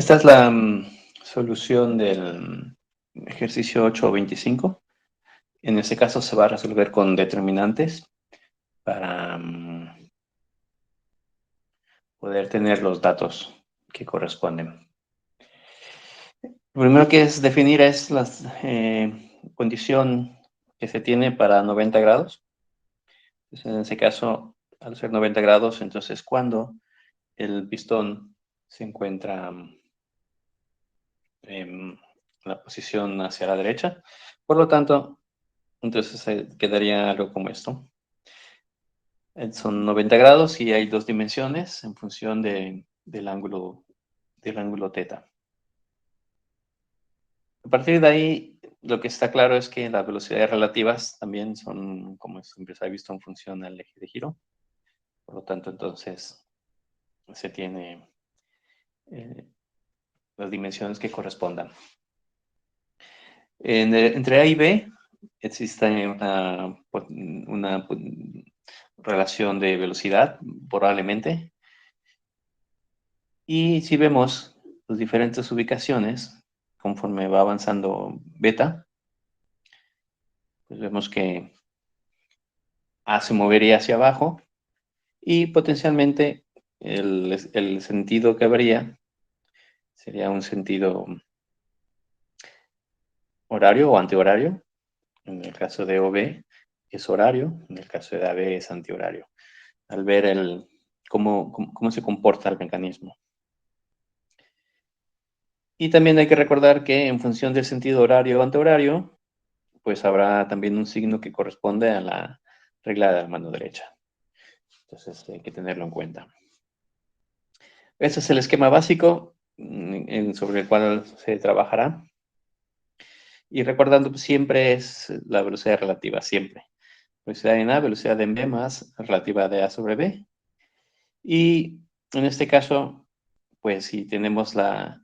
Esta es la solución del ejercicio 8.25. En este caso se va a resolver con determinantes para poder tener los datos que corresponden. Lo primero que es definir es la condición que se tiene para 90 grados. Entonces, en ese caso, al ser 90 grados, entonces cuando el pistón se encuentra en la posición hacia la derecha, por lo tanto, entonces quedaría algo como esto. Son 90 grados y hay dos dimensiones en función del ángulo θ. A partir de ahí, lo que está claro es que las velocidades relativas también son, como siempre se ha visto, en función al eje de giro. Por lo tanto, entonces, se tiene las dimensiones que correspondan. Entre A y B existe una relación de velocidad, probablemente. Y si vemos las diferentes ubicaciones, conforme va avanzando beta, pues vemos que A se movería hacia abajo y potencialmente el sentido que habría sería un sentido horario o antihorario. En el caso de OB es horario, en el caso de AB es antihorario, al ver cómo se comporta el mecanismo. Y también hay que recordar que en función del sentido horario o antihorario, pues habrá también un signo que corresponde a la regla de la mano derecha. Entonces hay que tenerlo en cuenta. Ese es el esquema básico sobre el cual se trabajará. Y recordando, pues, siempre es la velocidad relativa, siempre. Velocidad en A, velocidad en B más relativa de A sobre B. Y en este caso, pues si tenemos la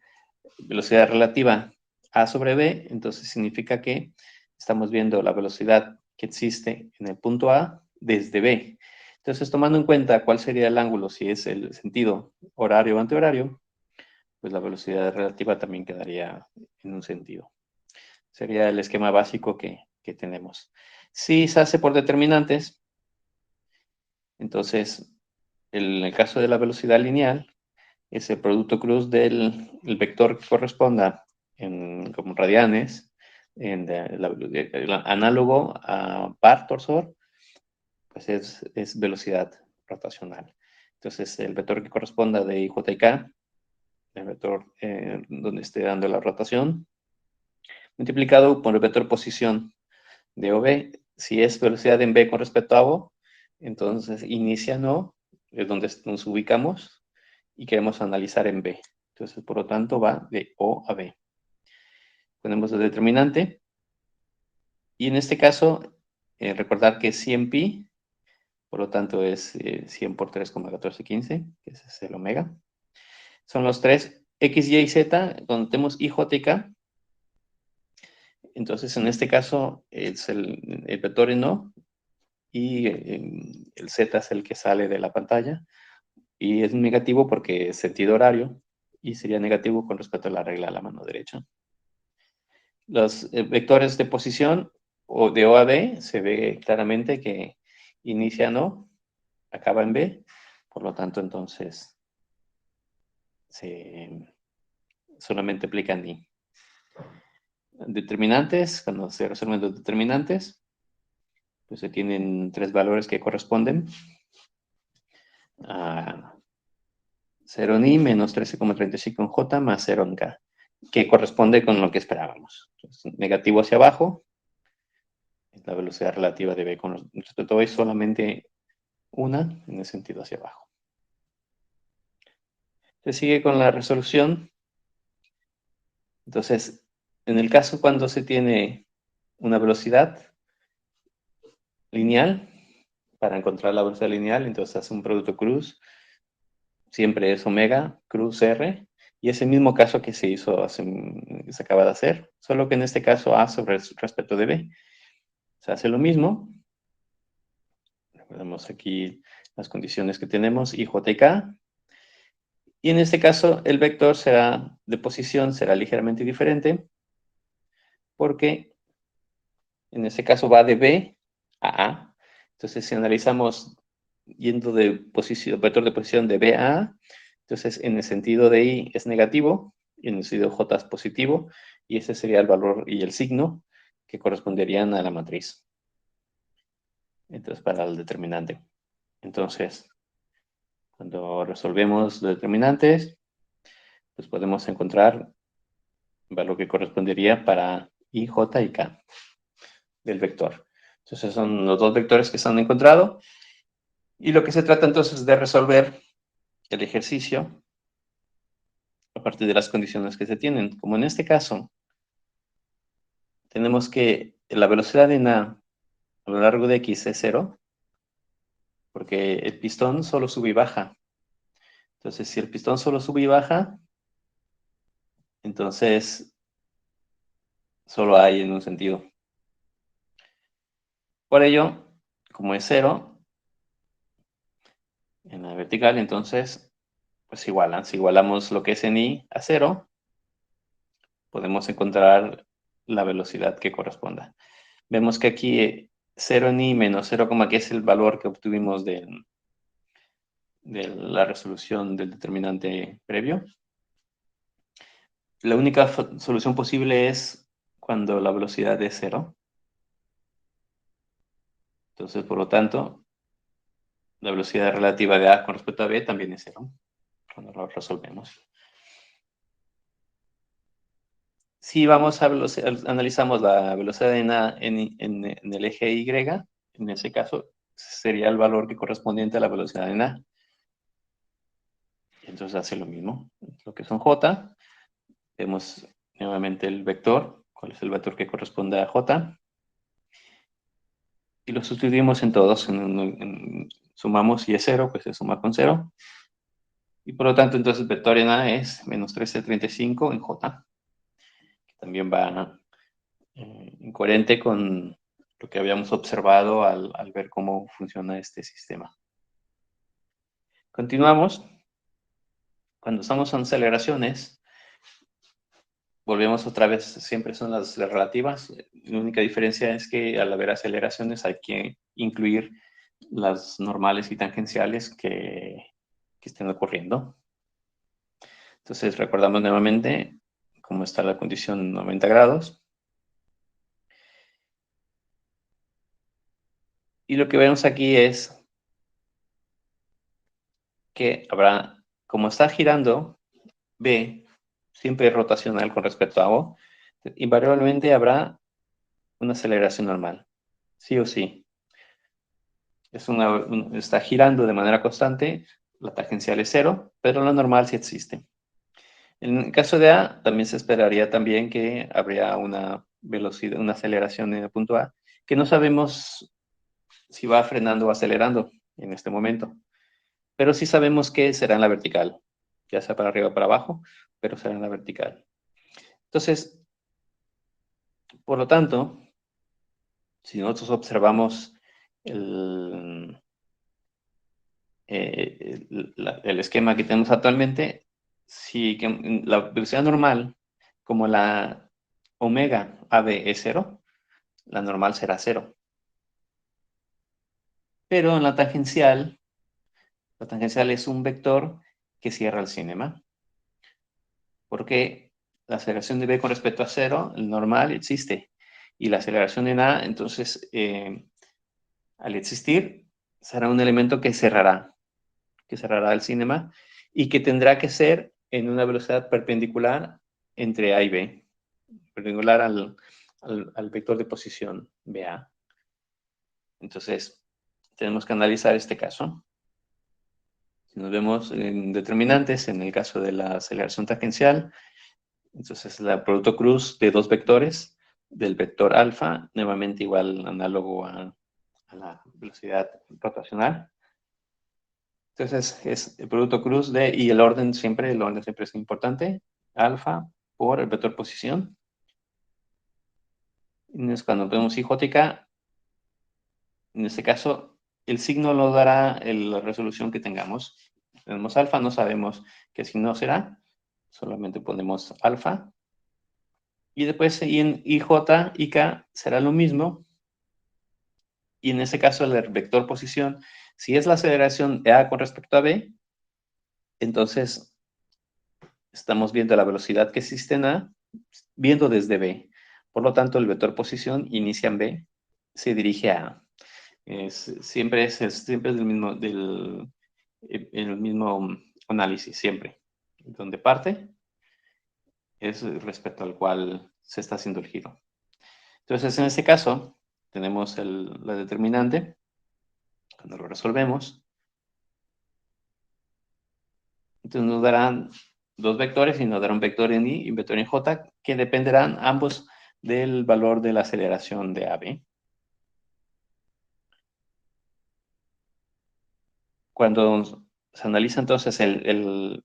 velocidad relativa A sobre B, entonces significa que estamos viendo la velocidad que existe en el punto A desde B. Entonces, tomando en cuenta cuál sería el ángulo, si es el sentido horario o antihorario, pues la velocidad relativa también quedaría en un sentido. Sería el esquema básico que tenemos. Si se hace por determinantes, entonces, en el caso de la velocidad lineal, es el producto cruz del vector que corresponda como radianes, el análogo a par torsor, pues es velocidad rotacional. Entonces, el vector que corresponda de IJ y K, el vector donde esté dando la rotación, multiplicado por el vector posición de OB. Si es velocidad en B con respecto a O, entonces inicia en O, es donde nos ubicamos, y queremos analizar en B. Entonces, por lo tanto, va de O a B. Ponemos el determinante. Y en este caso, recordar que es 100 pi, por lo tanto es 100 por 3,1415, que ese es el omega. Son los tres X, Y y Z, donde tenemos I, J y K. Entonces, en este caso, es el vector en O, y el Z es el que sale de la pantalla. Y es negativo porque es sentido horario, y sería negativo con respecto a la regla de la mano derecha. Los vectores de posición o de O a B se ve claramente que inicia en O, acaba en B, por lo tanto entonces solamente aplican I. Determinantes, cuando se resuelven los determinantes, pues se tienen tres valores que corresponden a 0 en I menos 13,35 en J más 0 en K, que corresponde con lo que esperábamos. Entonces, negativo hacia abajo, es la velocidad relativa de B con respecto a B, solamente una en el sentido hacia abajo. Se sigue con la resolución. Entonces, en el caso cuando se tiene una velocidad lineal, para encontrar la velocidad lineal, entonces hace un producto cruz, siempre es omega cruz R, y es el mismo caso que se hizo, se acaba de hacer, solo que en este caso A sobre respecto de B. Se hace lo mismo. Recordemos aquí las condiciones que tenemos, I, J y K, Y en este caso, el vector de posición será ligeramente diferente, porque en este caso va de B a A. Entonces, si analizamos yendo de posición, vector de posición de B a A, entonces en el sentido de I es negativo y en el sentido J es positivo, y ese sería el valor y el signo que corresponderían a la matriz. Entonces, para el determinante. Entonces, cuando resolvemos los determinantes, pues podemos encontrar el valor que correspondería para I, J y K del vector. Entonces, son los dos vectores que se han encontrado. Y lo que se trata entonces de resolver el ejercicio a partir de las condiciones que se tienen. Como en este caso, tenemos que la velocidad en A a lo largo de X es 0, porque el pistón solo sube y baja. Entonces, si el pistón solo sube y baja, entonces solo hay en un sentido. Por ello, como es 0 en la vertical, entonces pues igualan. Si igualamos lo que es en I a 0, podemos encontrar la velocidad que corresponda. Vemos que aquí 0 en I menos 0, que es el valor que obtuvimos de la resolución del determinante previo. La única solución posible es cuando la velocidad es 0. Entonces, por lo tanto, la velocidad relativa de A con respecto a B también es 0, cuando lo resolvemos. Si vamos a analizamos la velocidad en A en el eje Y, en ese caso sería el valor que correspondiente a la velocidad en A. Entonces hace lo mismo. Lo que son J, vemos nuevamente el vector, cuál es el vector que corresponde a J, y lo sustituimos en todos. Sumamos y es 0, pues se suma con 0. Y por lo tanto, entonces el vector en A es menos 1335 en J, que también va incoherente con lo que habíamos observado al ver cómo funciona este sistema. Continuamos. Cuando estamos en aceleraciones, volvemos otra vez, siempre son las relativas. La única diferencia es que al haber aceleraciones hay que incluir las normales y tangenciales que estén ocurriendo. Entonces recordamos nuevamente cómo está la condición 90 grados. Y lo que vemos aquí es que habrá, como está girando B, siempre rotacional con respecto a O, invariablemente habrá una aceleración normal, sí o sí. Está girando de manera constante, la tangencial es 0, pero la normal sí existe. En el caso de A, también se esperaría también que habría una velocidad, una aceleración en el punto A, que no sabemos si va frenando o acelerando en este momento, pero sí sabemos que será en la vertical, ya sea para arriba o para abajo, pero será en la vertical. Entonces, por lo tanto, si nosotros observamos el esquema que tenemos actualmente, si la velocidad normal, como la omega AB es 0, la normal será 0. Pero en la tangencial es un vector que cierra el cinema, porque la aceleración de B con respecto a 0, el normal, existe. Y la aceleración en A, entonces, al existir, será un elemento que cerrará el cinema y que tendrá que ser en una velocidad perpendicular entre A y B, perpendicular al vector de posición BA. Entonces, tenemos que analizar este caso. Si nos vemos en determinantes, en el caso de la aceleración tangencial, entonces el producto cruz de dos vectores, del vector alfa, nuevamente igual análogo a la velocidad rotacional. Entonces es el producto cruz y el orden siempre es importante, alfa por el vector posición. Entonces cuando vemos IJ, en este caso el signo lo dará la resolución que tengamos. tenemos alfa, no sabemos qué signo será, solamente ponemos alfa. Y después en IJ y K será lo mismo. Y en ese caso el vector posición, si es la aceleración de A con respecto a B, entonces estamos viendo la velocidad que existe en A, viendo desde B. Por lo tanto, el vector posición inicia en B, se dirige a A. Siempre es el mismo, el mismo análisis, siempre. Donde parte es respecto al cual se está haciendo el giro. Entonces, en este caso, tenemos la determinante. Cuando lo resolvemos, entonces nos darán dos vectores y nos dará un vector en I y un vector en J, que dependerán ambos del valor de la aceleración de AB. Cuando se analiza entonces la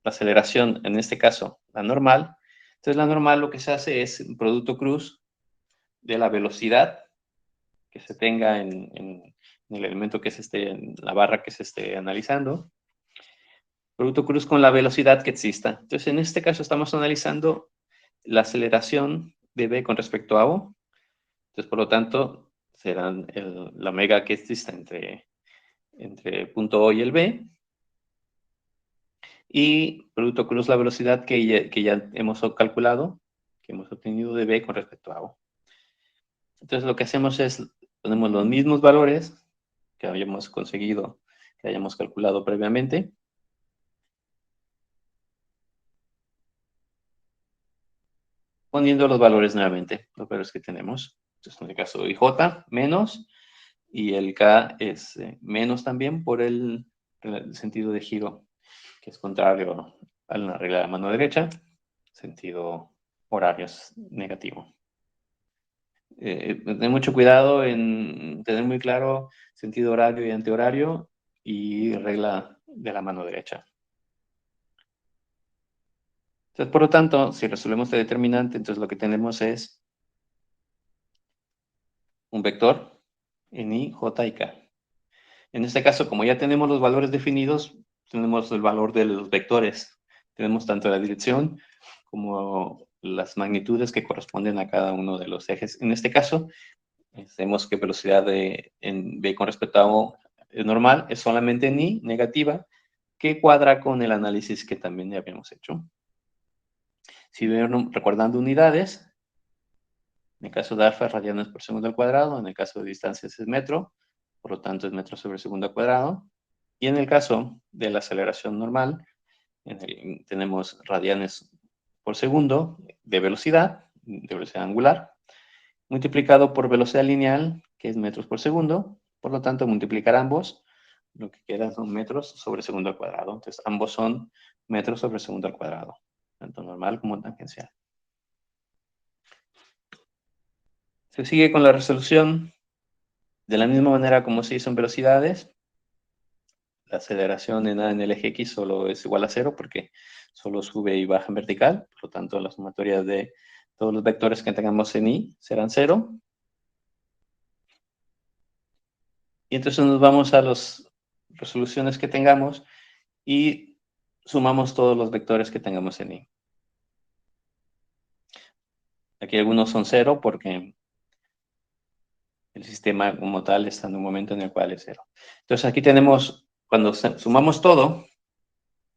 aceleración, en este caso la normal, entonces la normal lo que se hace es un producto cruz de la velocidad que se tenga en el elemento que se esté, en la barra que se esté analizando, producto cruz con la velocidad que exista. Entonces, en este caso estamos analizando la aceleración de B con respecto a O. Entonces, por lo tanto, será la omega que exista entre el punto O y el B. Y producto cruz la velocidad que ya hemos calculado, que hemos obtenido de B con respecto a O. Entonces, lo que hacemos es, ponemos los mismos valores que habíamos conseguido, que hayamos calculado previamente. Poniendo los valores nuevamente, los valores que tenemos. Entonces, en el caso de IJ, menos, y el K es menos también por el sentido de giro, que es contrario a la regla de la mano derecha, sentido horario es negativo. Tener mucho cuidado en tener muy claro sentido horario y antihorario y regla de la mano derecha. Entonces, por lo tanto, si resolvemos este determinante, entonces lo que tenemos es un vector en I, J y K. En este caso, como ya tenemos los valores definidos, tenemos el valor de los vectores. Tenemos tanto la dirección como las magnitudes que corresponden a cada uno de los ejes. En este caso, vemos que velocidad en B con respecto a O es normal, es solamente en I, negativa, que cuadra con el análisis que también ya habíamos hecho. Si ven recordando unidades, en el caso de alfa es radianes por segundo al cuadrado, en el caso de distancias es metro, por lo tanto es metro sobre segundo al cuadrado. Y en el caso de la aceleración normal, tenemos radianes por segundo de velocidad angular, multiplicado por velocidad lineal, que es metros por segundo. Por lo tanto, multiplicar ambos, lo que queda son metros sobre segundo al cuadrado. Entonces, ambos son metros sobre segundo al cuadrado, tanto normal como tangencial. Se sigue con la resolución de la misma manera como se hizo en velocidades. La aceleración en el eje X solo es igual a 0 porque solo sube y baja en vertical. Por lo tanto, la sumatoria de todos los vectores que tengamos en Y serán 0. Y entonces nos vamos a las resoluciones que tengamos y sumamos todos los vectores que tengamos en Y. Aquí algunos son 0 porque el sistema como tal está en un momento en el cual es 0. Entonces aquí tenemos, cuando sumamos todo,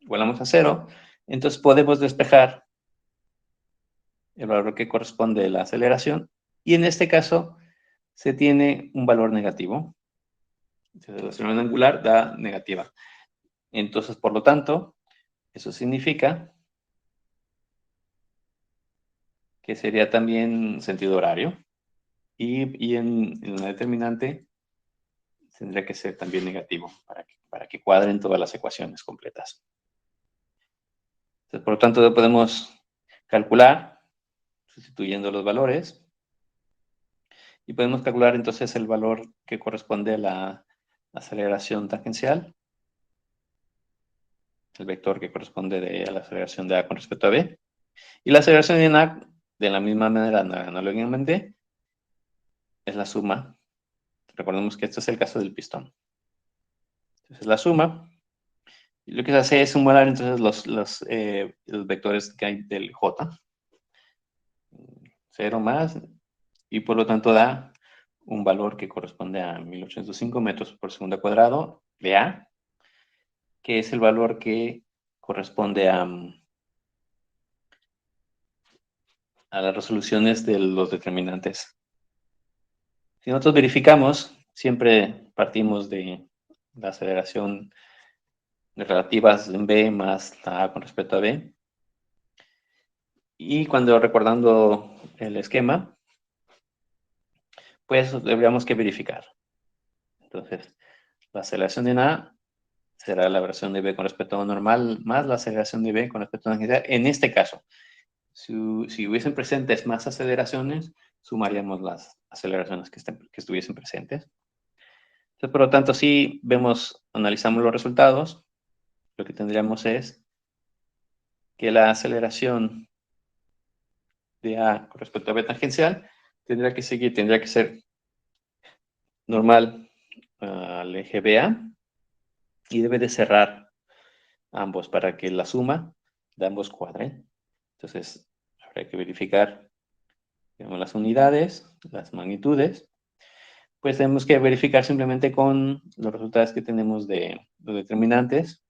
igualamos a 0, entonces podemos despejar el valor que corresponde a la aceleración, y en este caso se tiene un valor negativo. Entonces, la aceleración angular da negativa. Entonces, por lo tanto, eso significa que sería también sentido horario, y en la determinante tendría que ser también negativo para que cuadren todas las ecuaciones completas. Entonces, por lo tanto, podemos calcular sustituyendo los valores. Y podemos calcular entonces el valor que corresponde a la aceleración tangencial, el vector que corresponde a la aceleración de A con respecto a B. Y la aceleración en A, de la misma manera, análogamente, es la suma. Recordemos que este es el caso del pistón. Entonces, la suma Lo que se hace es simular entonces los vectores que hay del J. 0 más, y por lo tanto da un valor que corresponde a 1805 metros por segundo cuadrado de A, que es el valor que corresponde a las resoluciones de los determinantes. Si nosotros verificamos, siempre partimos de la aceleración relativas en B más la A con respecto a B. Y cuando recordando el esquema, pues deberíamos que verificar. Entonces, la aceleración en A será la versión de B con respecto a normal más la aceleración de B con respecto a tangencial. En este caso, si hubiesen presentes más aceleraciones, sumaríamos las aceleraciones que estuviesen presentes. Entonces, por lo tanto, si vemos, analizamos los resultados, lo que tendríamos es que la aceleración de A con respecto a B tangencial tendría que ser normal al eje BA y debe de cerrar ambos para que la suma de ambos cuadre. Entonces, habrá que verificar, digamos, las unidades, las magnitudes. Pues tenemos que verificar simplemente con los resultados que tenemos de los determinantes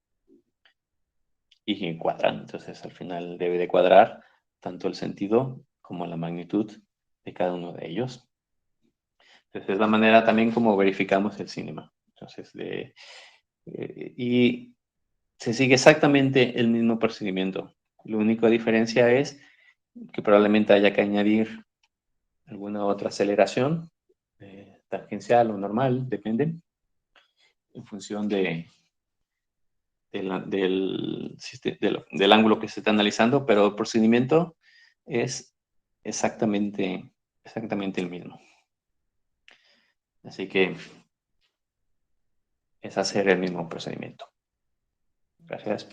y cuadran. Entonces, al final debe de cuadrar tanto el sentido como la magnitud de cada uno de ellos. Entonces, es la manera también como verificamos el cinema. Entonces, y se sigue exactamente el mismo procedimiento. La única diferencia es que probablemente haya que añadir alguna otra aceleración, tangencial o normal, depende, en función del ángulo que se está analizando, pero el procedimiento es exactamente el mismo. Así que es hacer el mismo procedimiento. Gracias.